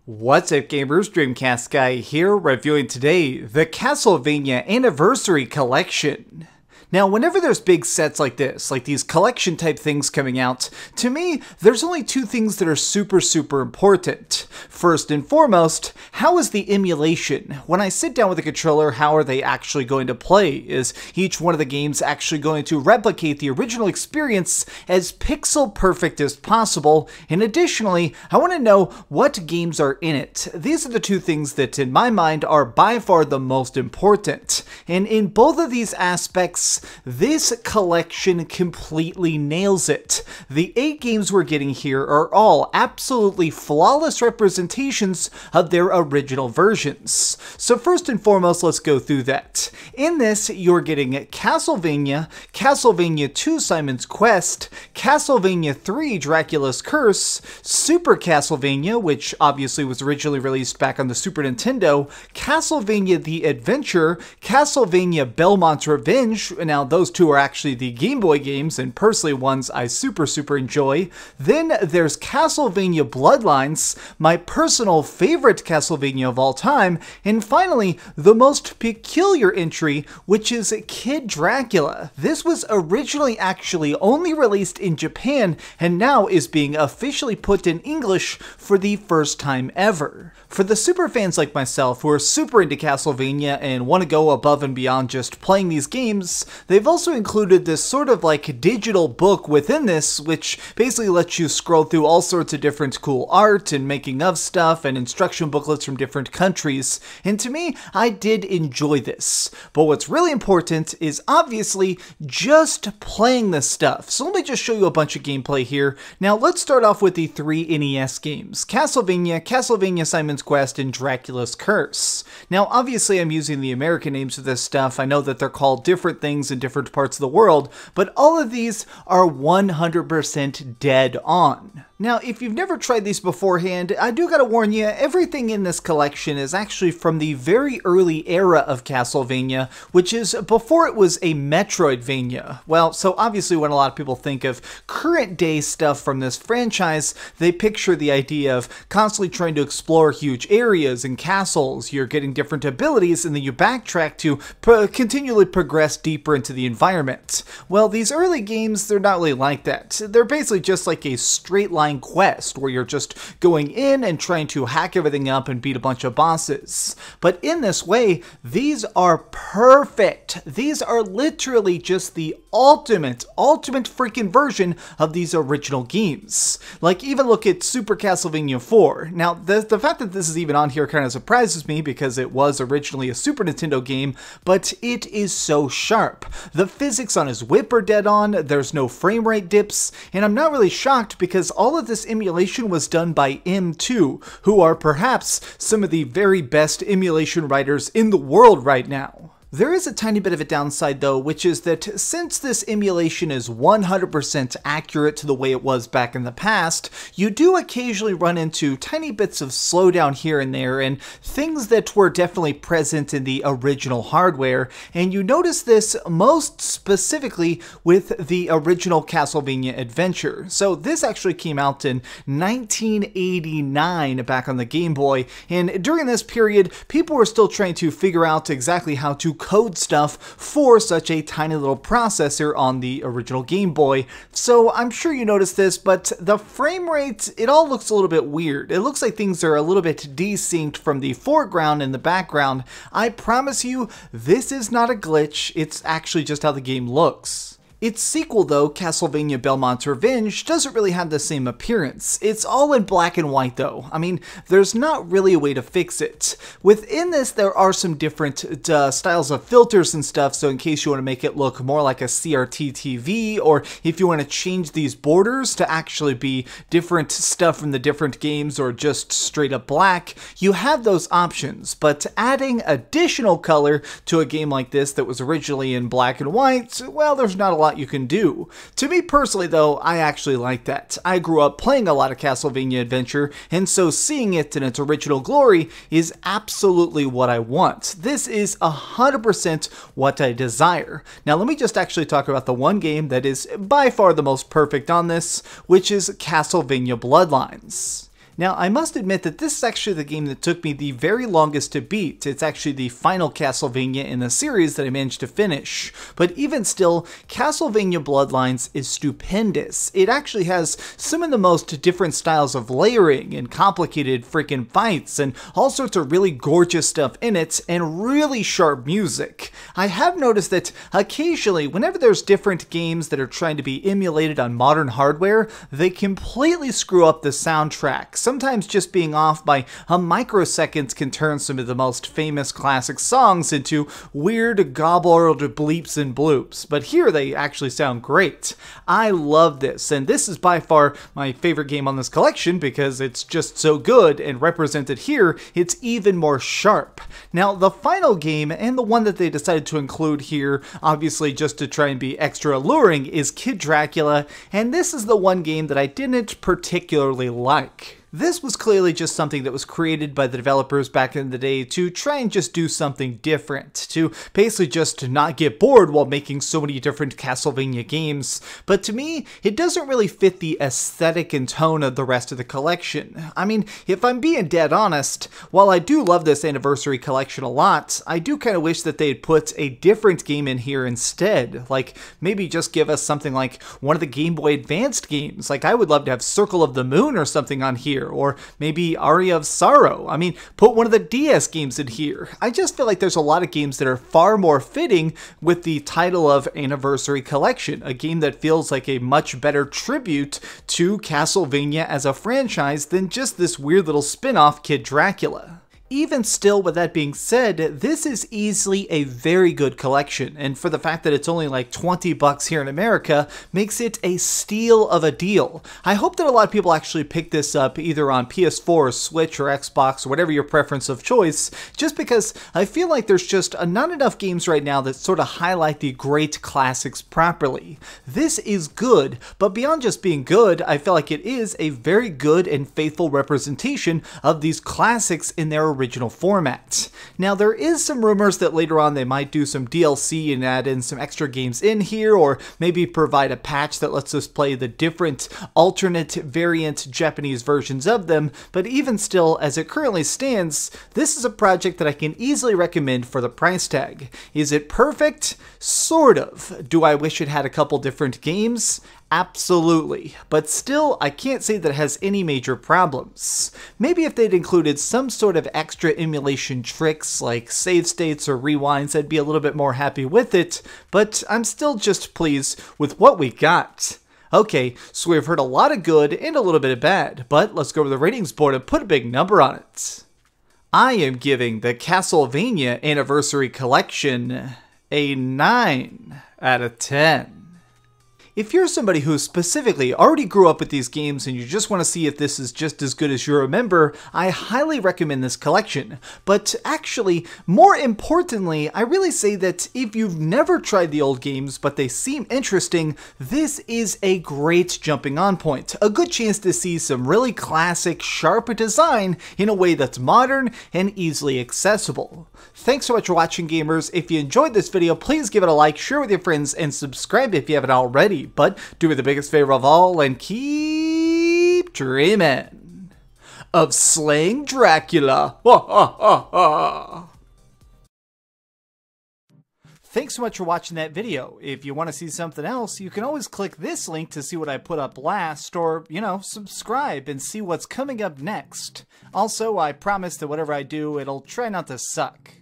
What's up gamers, DreamcastGuy here, reviewing today the Castlevania Anniversary Collection. Now, whenever there's big sets like this, like these collection type things coming out, to me, there's only two things that are super important. First and foremost, how is the emulation? When I sit down with a controller, how are they actually going to play? Is each one of the games actually going to replicate the original experience as pixel perfect as possible? And additionally, I want to know what games are in it. These are the two things that, in my mind, are by far the most important. And in both of these aspects, this collection completely nails it. The 8 games we're getting here are all absolutely flawless representations of their original versions. So first and foremost, let's go through that. In this, you're getting Castlevania, Castlevania 2 Simon's Quest, Castlevania 3 Dracula's Curse, Super Castlevania, which obviously was originally released back on the Super Nintendo, Castlevania The Adventure, Castlevania Belmont's Revenge. Now, those two are actually the Game Boy games, and personally ones I super enjoy. Then there's Castlevania Bloodlines, my personal favorite Castlevania of all time. And finally, the most peculiar entry, which is Kid Dracula. This was originally actually only released in Japan, and now is being officially put in English for the first time ever. For the super fans like myself who are super into Castlevania and want to go above and beyond just playing these games, they've also included this sort of like digital book within this, which basically lets you scroll through all sorts of different cool art and making of stuff and instruction booklets from different countries. And to me, I did enjoy this. But what's really important is obviously just playing this stuff. So let me just show you a bunch of gameplay here. Now let's start off with the 3 NES games: Castlevania, Castlevania Simon's Quest, and Dracula's Curse. Now obviously I'm using the American names of this stuff. I know that they're called different things in different parts of the world, but all of these are 100% dead on. Now, if you've never tried these beforehand, I do gotta warn you, everything in this collection is actually from the very early era of Castlevania, which is before it was a Metroidvania. Well, so obviously when a lot of people think of current day stuff from this franchise, they picture the idea of constantly trying to explore huge areas and castles, you're getting different abilities, and then you backtrack to continually progress deeper into the environment. Well, these early games, they're not really like that. They're basically just like a straight line quest where you're just going in and trying to hack everything up and beat a bunch of bosses. But in this way, these are perfect. These are literally just the ultimate freaking version of these original games. Like, even look at Super Castlevania 4. Now, the fact that this is even on here kind of surprises me because it was originally a Super Nintendo game, but it is so sharp. The physics on his whip are dead on, there's no frame rate dips, and I'm not really shocked because all of this emulation was done by M2, who are perhaps some of the very best emulation writers in the world right now. There is a tiny bit of a downside though, which is that since this emulation is 100% accurate to the way it was back in the past, you do occasionally run into tiny bits of slowdown here and there and things that were definitely present in the original hardware, and you notice this most specifically with the original Castlevania Adventure. So this actually came out in 1989 back on the Game Boy, and during this period, people were still trying to figure out exactly how to code stuff for such a tiny little processor on the original Game Boy. So I'm sure you noticed this, but the frame rate, it all looks a little bit weird. It looks like things are a little bit desynced from the foreground and the background. I promise you, this is not a glitch. It's actually just how the game looks. Its sequel though, Castlevania Belmont's Revenge, doesn't really have the same appearance. It's all in black and white though. I mean, there's not really a way to fix it. Within this, there are some different styles of filters and stuff, so in case you want to make it look more like a CRT TV, or if you want to change these borders to actually be different stuff from the different games or just straight up black, you have those options. But adding additional color to a game like this that was originally in black and white, well, there's not a lot lot you can do. To me personally though, I actually like that. I grew up playing a lot of Castlevania Adventure, and so seeing it in its original glory is absolutely what I want. This is 100% what I desire. Now let me just actually talk about the one game that is by far the most perfect on this, which is Castlevania Bloodlines. Now, I must admit that this is actually the game that took me the very longest to beat. It's actually the final Castlevania in the series that I managed to finish. But even still, Castlevania Bloodlines is stupendous. It actually has some of the most different styles of layering and complicated freaking fights and all sorts of really gorgeous stuff in it and really sharp music. I have noticed that occasionally, whenever there's different games that are trying to be emulated on modern hardware, they completely screw up the soundtrack. Sometimes just being off by a microsecond can turn some of the most famous classic songs into weird gobbled bleeps and bloops, but here they actually sound great. I love this, and this is by far my favorite game on this collection because it's just so good, and represented here, it's even more sharp. Now, the final game, and the one that they decided to include here, obviously just to try and be extra alluring, is Kid Dracula, and this is the one game that I didn't particularly like. This was clearly just something that was created by the developers back in the day to try and just do something different, to basically just not get bored while making so many different Castlevania games. But to me, it doesn't really fit the aesthetic and tone of the rest of the collection. I mean, if I'm being dead honest, while I do love this Anniversary Collection a lot, I do kind of wish that they'd put a different game in here instead. Like, maybe just give us something like one of the Game Boy Advanced games. Like, I would love to have Circle of the Moon or something on here, or maybe Aria of Sorrow. I mean, put one of the DS games in here. I just feel like there's a lot of games that are far more fitting with the title of Anniversary Collection, a game that feels like a much better tribute to Castlevania as a franchise than just this weird little spin-off Kid Dracula. Even still, with that being said, this is easily a very good collection, and for the fact that it's only like 20 bucks here in America, makes it a steal of a deal. I hope that a lot of people actually pick this up either on PS4, Switch, or Xbox, or whatever your preference of choice, just because I feel like there's just not enough games right now that sort of highlight the great classics properly. This is good, but beyond just being good, I feel like it is a very good and faithful representation of these classics in their original format. Now, there is some rumors that later on they might do some DLC and add in some extra games in here, or maybe provide a patch that lets us play the different alternate variant Japanese versions of them, but even still, as it currently stands, this is a project that I can easily recommend for the price tag. Is it perfect? Sort of. Do I wish it had a couple different games? Absolutely, but still, I can't say that it has any major problems. Maybe if they'd included some sort of extra emulation tricks like save states or rewinds, I'd be a little bit more happy with it, but I'm still just pleased with what we got. Okay, so we've heard a lot of good and a little bit of bad, but let's go over the ratings board and put a big number on it. I am giving the Castlevania Anniversary Collection a 9 out of 10. If you're somebody who specifically already grew up with these games and you just want to see if this is just as good as you remember, I highly recommend this collection. But actually, more importantly, I really say that if you've never tried the old games but they seem interesting, this is a great jumping on point. A good chance to see some really classic, sharp design in a way that's modern and easily accessible. Thanks so much for watching, gamers. If you enjoyed this video, please give it a like, share with your friends, and subscribe if you haven't already. But do me the biggest favor of all and keep dreaming of slaying Dracula. Thanks so much for watching that video. If you want to see something else, you can always click this link to see what I put up last, or, subscribe and see what's coming up next. Also, I promise that whatever I do, it'll try not to suck.